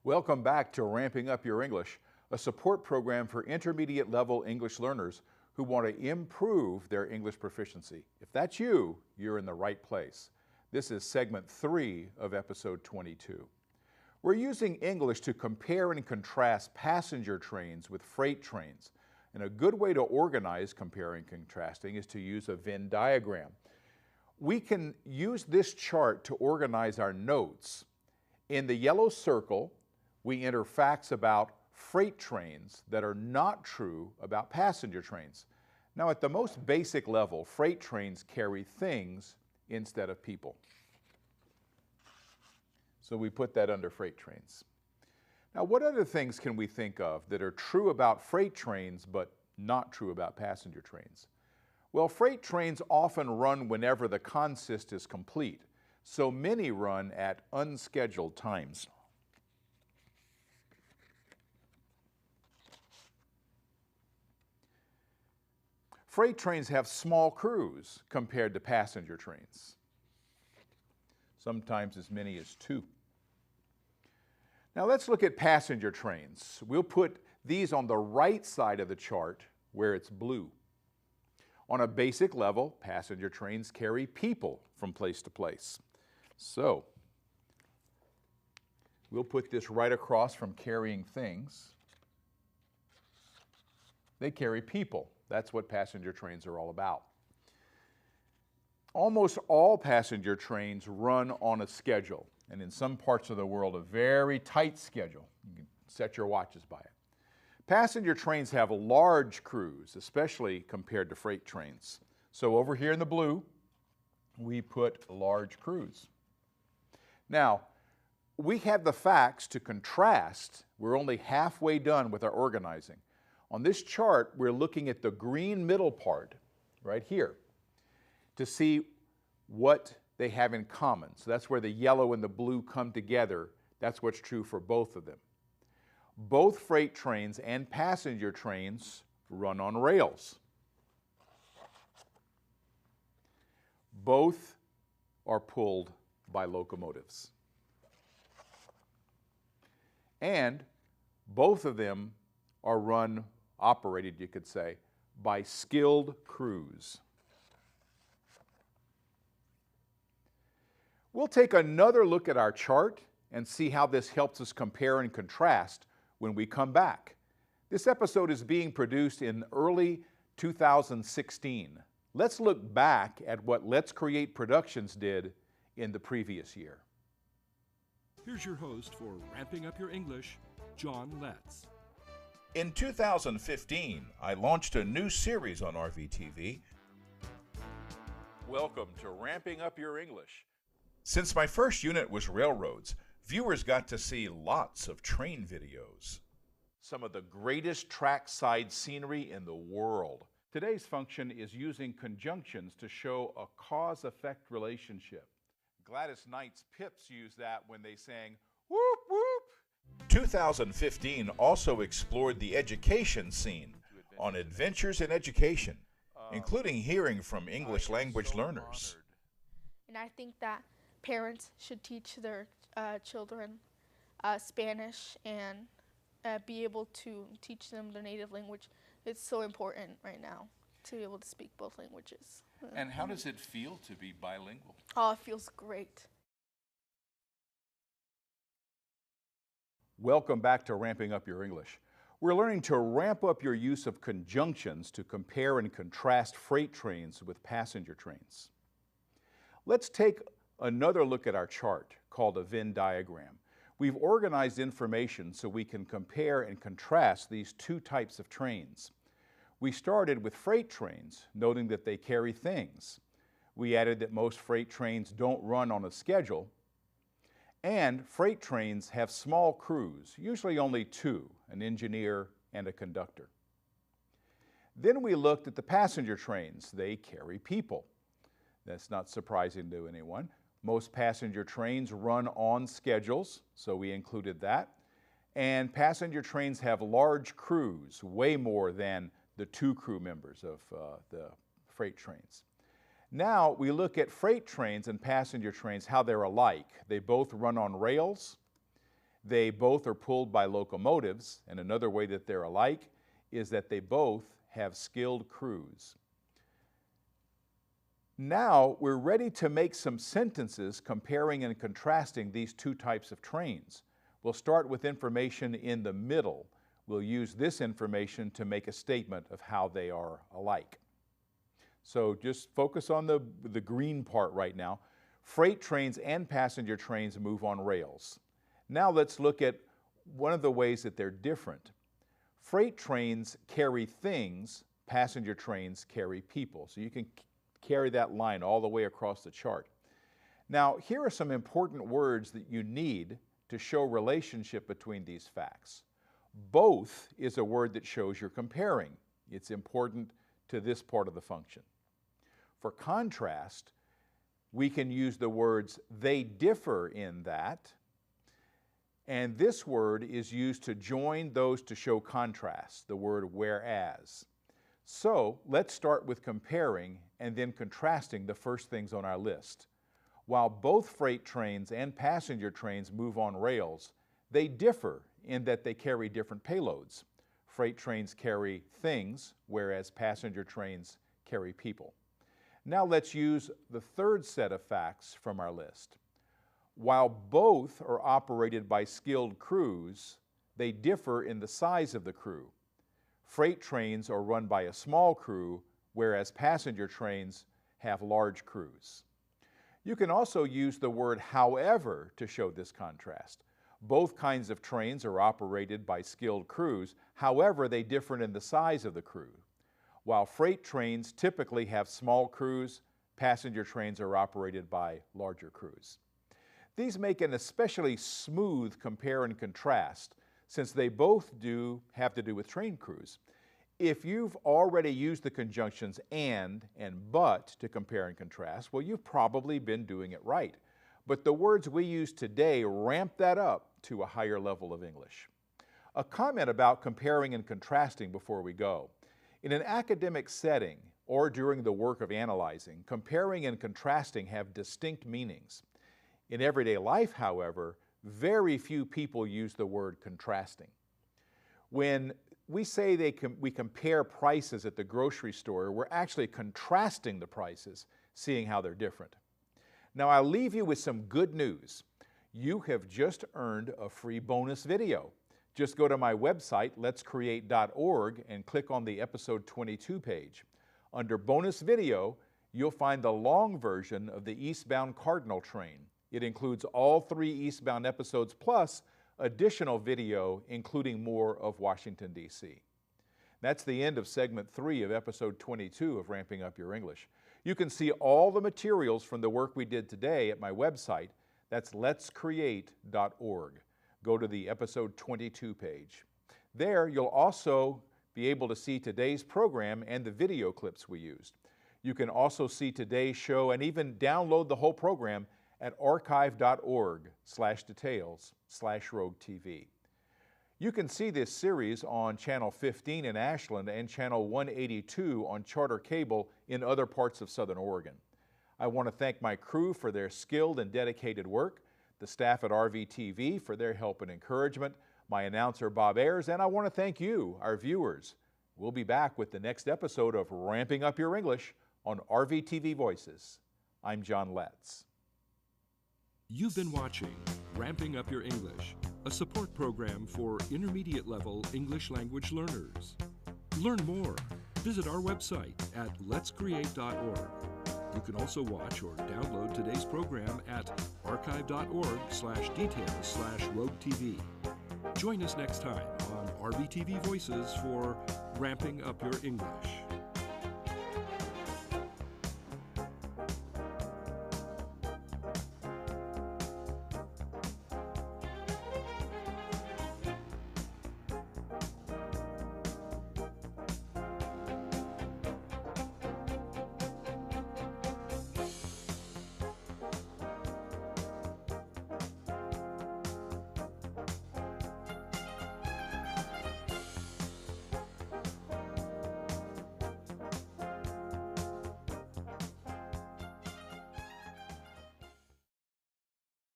Welcome back to Ramping Up Your English, a support program for intermediate level English learners who want to improve their English proficiency. If that's you, you're in the right place. This is segment 3 of episode 22. We're using English to compare and contrast passenger trains with freight trains. And a good way to organize comparing and contrasting is to use a Venn diagram. We can use this chart to organize our notes. In the yellow circle, we enter facts about freight trains that are not true about passenger trains. Now, at the most basic level, freight trains carry things instead of people. So we put that under freight trains. Now, what other things can we think of that are true about freight trains but not true about passenger trains? Well, freight trains often run whenever the consist is complete, so many run at unscheduled times. Freight trains have small crews compared to passenger trains, sometimes as many as 2. Now let's look at passenger trains. We'll put these on the right side of the chart where it's blue. On a basic level, passenger trains carry people from place to place. So we'll put this right across from carrying things. They carry people. That's what passenger trains are all about. Almost all passenger trains run on a schedule, and in some parts of the world, a very tight schedule. You can set your watches by it. Passenger trains have large crews, especially compared to freight trains. So over here in the blue, we put large crews. Now, we have the facts to contrast. We're only halfway done with our organizing. On this chart, we're looking at the green middle part, right here, to see what they have in common. So that's where the yellow and the blue come together. That's what's true for both of them. Both freight trains and passenger trains run on rails. Both are pulled by locomotives. And both of them are operated, you could say, by skilled crews. We'll take another look at our chart and see how this helps us compare and contrast when we come back. This episode is being produced in early 2016. Let's look back at what Let's Create Productions did in the previous year. Here's your host for Ramping Up Your English, John Letts. In 2015, I launched a new series on RVTV. Welcome to Ramping Up Your English. Since my first unit was railroads, viewers got to see lots of train videos. Some of the greatest trackside scenery in the world. Today's function is using conjunctions to show a cause-effect relationship. Gladys Knight's Pips used that when they sang, "Whoop, whoop." 2015 also explored the education scene on Adventures in Education, including hearing from English language learners. And I think that parents should teach their children Spanish and be able to teach them their native language. It's so important right now to be able to speak both languages. And how does it feel to be bilingual? Oh, it feels great. Welcome back to Ramping Up Your English. We're learning to ramp up your use of conjunctions to compare and contrast freight trains with passenger trains. Let's take another look at our chart called a Venn diagram. We've organized information so we can compare and contrast these two types of trains. We started with freight trains, noting that they carry things. We added that most freight trains don't run on a schedule. And freight trains have small crews, usually only 2, an engineer and a conductor. Then we looked at the passenger trains. They carry people. That's not surprising to anyone. Most passenger trains run on schedules, so we included that. And passenger trains have large crews, way more than the 2 crew members of the freight trains. Now we look at freight trains and passenger trains, how they're alike. They both run on rails. They both are pulled by locomotives, and another way that they're alike is that they both have skilled crews. Now we're ready to make some sentences comparing and contrasting these two types of trains. We'll start with information in the middle. We'll use this information to make a statement of how they are alike. So just focus on the green part right now. Freight trains and passenger trains move on rails. Now let's look at one of the ways that they're different. Freight trains carry things, passenger trains carry people. So you can carry that line all the way across the chart. Now, here are some important words that you need to show relationship between these facts. Both is a word that shows you're comparing. It's important to this part of the function. For contrast, we can use the words they differ in that, and this word is used to join those to show contrast, the word whereas. So let's start with comparing and then contrasting the first things on our list. While both freight trains and passenger trains move on rails, they differ in that they carry different payloads. Freight trains carry things, whereas passenger trains carry people. Now let's use the third set of facts from our list. While both are operated by skilled crews, they differ in the size of the crew. Freight trains are run by a small crew, whereas passenger trains have large crews. You can also use the word however to show this contrast. Both kinds of trains are operated by skilled crews, however they differ in the size of the crew. While freight trains typically have small crews, passenger trains are operated by larger crews. These make an especially smooth compare and contrast, since they both have to do with train crews. If you've already used the conjunctions and but to compare and contrast, well, you've probably been doing it right. But the words we use today ramp that up to a higher level of English. A comment about comparing and contrasting before we go. In an academic setting or during the work of analyzing, comparing and contrasting have distinct meanings. In everyday life, however, very few people use the word contrasting. When we say we compare prices at the grocery store, we're actually contrasting the prices, seeing how they're different. Now, I'll leave you with some good news. You have just earned a free bonus video. Just go to my website, letscreate.org, and click on the episode 22 page. Under bonus video, you'll find the long version of the eastbound Cardinal train. It includes all 3 eastbound episodes plus additional video, including more of Washington, D.C. That's the end of segment 3 of episode 22 of Ramping Up Your English. You can see all the materials from the work we did today at my website. That's letscreate.org. Go to the episode 22 page. There, you'll also be able to see today's program and the video clips we used. You can also see today's show and even download the whole program at archive.org/details/RogueTV. You can see this series on Channel 15 in Ashland and Channel 182 on Charter Cable in other parts of Southern Oregon. I want to thank my crew for their skilled and dedicated work, the staff at RVTV for their help and encouragement, my announcer Bob Ayers, and I want to thank you, our viewers. We'll be back with the next episode of Ramping Up Your English on RVTV Voices. I'm John Letts. You've been watching Ramping Up Your English, a support program for intermediate level English language learners. Learn more. Visit our website at letscreate.org. You can also watch or download today's program at archive.org/details/RogueTV. Join us next time on RVTV Voices for Ramping Up Your English.